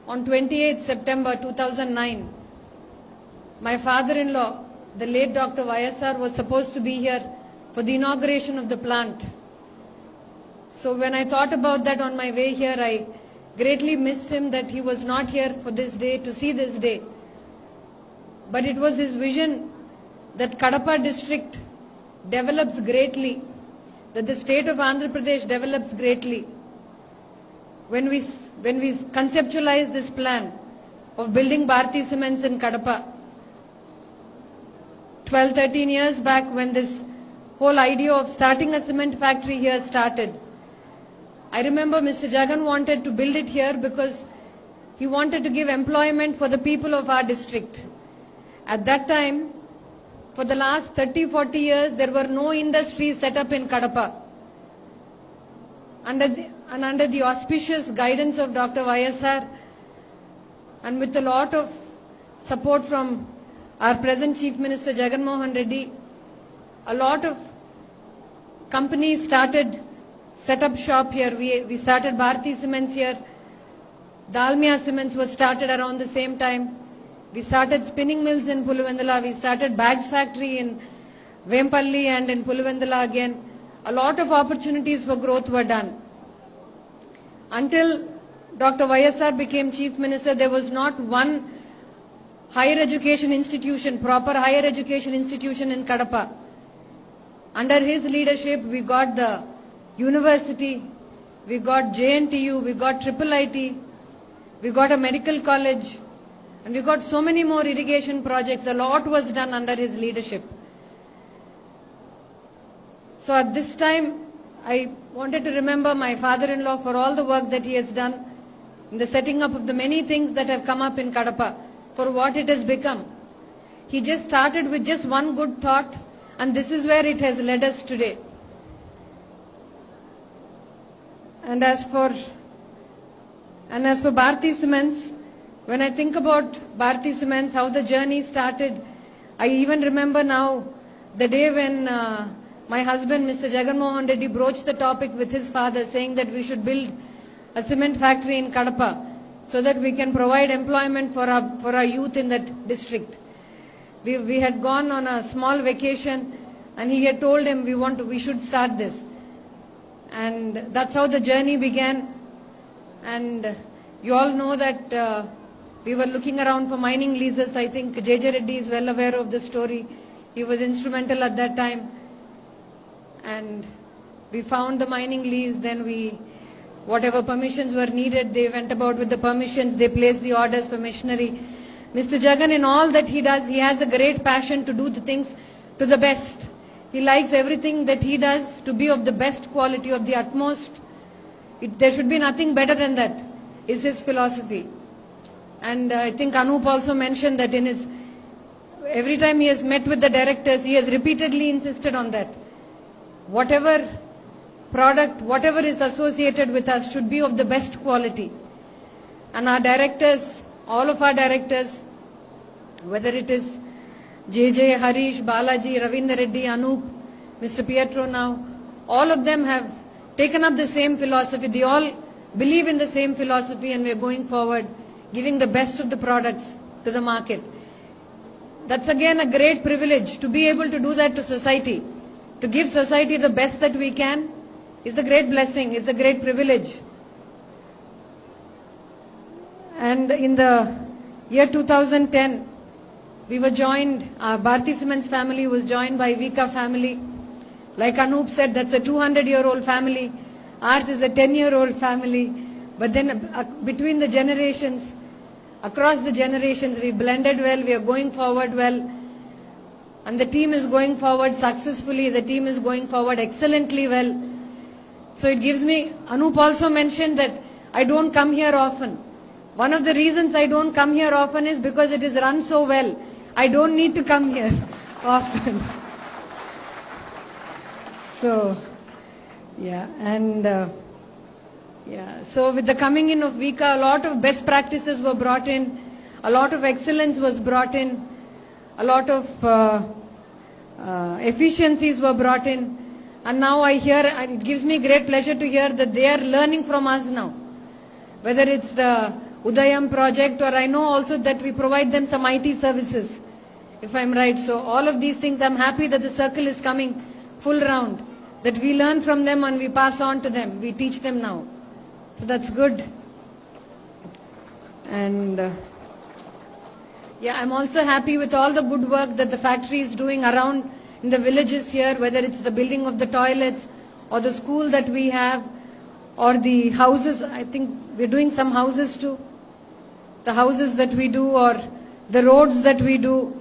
on 28th September 2009, my father-in-law, the late Dr. YSR, was supposed to be here for the inauguration of the plant. So when I thought about that on my way here, I greatly missed him that he was not here for this day, to see this day. But it was his vision that Kadapa district develops greatly, that the state of Andhra Pradesh develops greatly. When we conceptualized this plan of building Bharati Cements in Kadapa, 12-13 years back, when this whole idea of starting a cement factory here started, I remember Mr. Jagan wanted to build it here because he wanted to give employment for the people of our district. At that time, for the last 30-40 years, there were no industries set up in Kadapa. Under the auspicious guidance of Dr. YSR, and with a lot of support from our present Chief Minister Jagan Mohan Reddy, a lot of companies set up shop here. We started Bharati Cements here. Dalmia Cements was started around the same time. We started spinning mills in Puluvendala. We started bags factory in Vempalli and in Puluvendala again. A lot of opportunities for growth were done. Until Dr. YSR became Chief Minister, there was not one higher education institution, proper higher education institution in Kadapa. Under his leadership, we got the university, we got JNTU, we got IIIT, we got a medical college, and we got so many more irrigation projects. A lot was done under his leadership. So at this time, I wanted to remember my father-in-law for all the work that he has done in the setting up of the many things that have come up in Kadapa, for what it has become. He just started with just one good thought, and this is where it has led us today. And as for Bharati Cements, when I think about Bharati Cements, how the journey started, I even remember now the day when my husband, Mr. Jagan Mohan Reddy, broached the topic with his father, saying that we should build a cement factory in Kadapa so that we can provide employment for our youth in that district. We had gone on a small vacation, and he had told him we should start this. And that's how the journey began. And you all know that we were looking around for mining leases. I think J.J. Reddy is well aware of the story. He was instrumental at that time. And we found the mining lease. Then whatever permissions were needed, they went about with the permissions. They placed the orders for machinery. Mr. Jagan, in all that he does, he has a great passion to do the things to the best. He likes everything that he does to be of the best quality, of the utmost. There should be nothing better than that, is his philosophy. And I think Anup also mentioned that every time he has met with the directors, he has repeatedly insisted on that. Whatever product, whatever is associated with us should be of the best quality. And our directors, all of our directors, whether it is JJ, Harish, Balaji, Ravinder Reddy, Anup, Mr. Pietro now, all of them have taken up the same philosophy. They all believe in the same philosophy, and we are going forward, giving the best of the products to the market. That's again a great privilege to be able to do that to society. To give society the best that we can is a great blessing, is a great privilege. And in the year 2010, we were joined, our Bharati Cements family was joined by Vika family. Like Anup said, that's a 200-year-old family. Ours is a 10-year-old family. But then between the generations, across the generations, we blended well, we are going forward well. And the team is going forward successfully, the team is going forward excellently well. So it gives me, Anup also mentioned that I don't come here often. One of the reasons I don't come here often is because it is run so well. I don't need to come here often. So, yeah, and so with the coming in of Vika, a lot of best practices were brought in, a lot of excellence was brought in, a lot of efficiencies were brought in, and now I hear, and it gives me great pleasure to hear that they are learning from us now. Whether it's the Udayam project, or I know also that we provide them some IT services, if I'm right. So all of these things, I'm happy that the circle is coming full round, that we learn from them and we pass on to them. We teach them now. So that's good. And yeah, I'm also happy with all the good work that the factory is doing around in the villages here, whether it's the building of the toilets or the school that we have or the houses. I think we're doing some houses too. The houses that we do, or the roads that we do,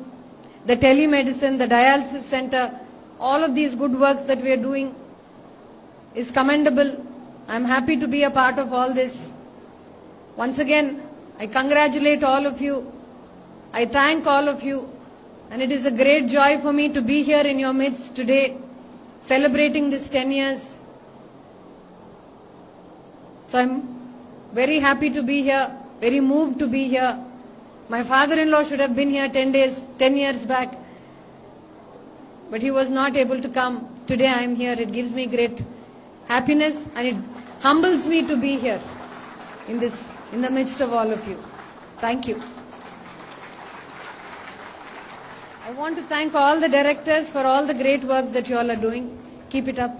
the telemedicine, the dialysis center, all of these good works that we are doing is commendable. I'm happy to be a part of all this. Once again, I congratulate all of you. I thank all of you. And it is a great joy for me to be here in your midst today, celebrating this 10 years. So I'm very happy to be here, very moved to be here. My father-in-law should have been here 10 years back, but he was not able to come. Today I am here. It gives me great happiness and it humbles me to be here in the midst of all of you. Thank you. I want to thank all the directors for all the great work that you all are doing. Keep it up.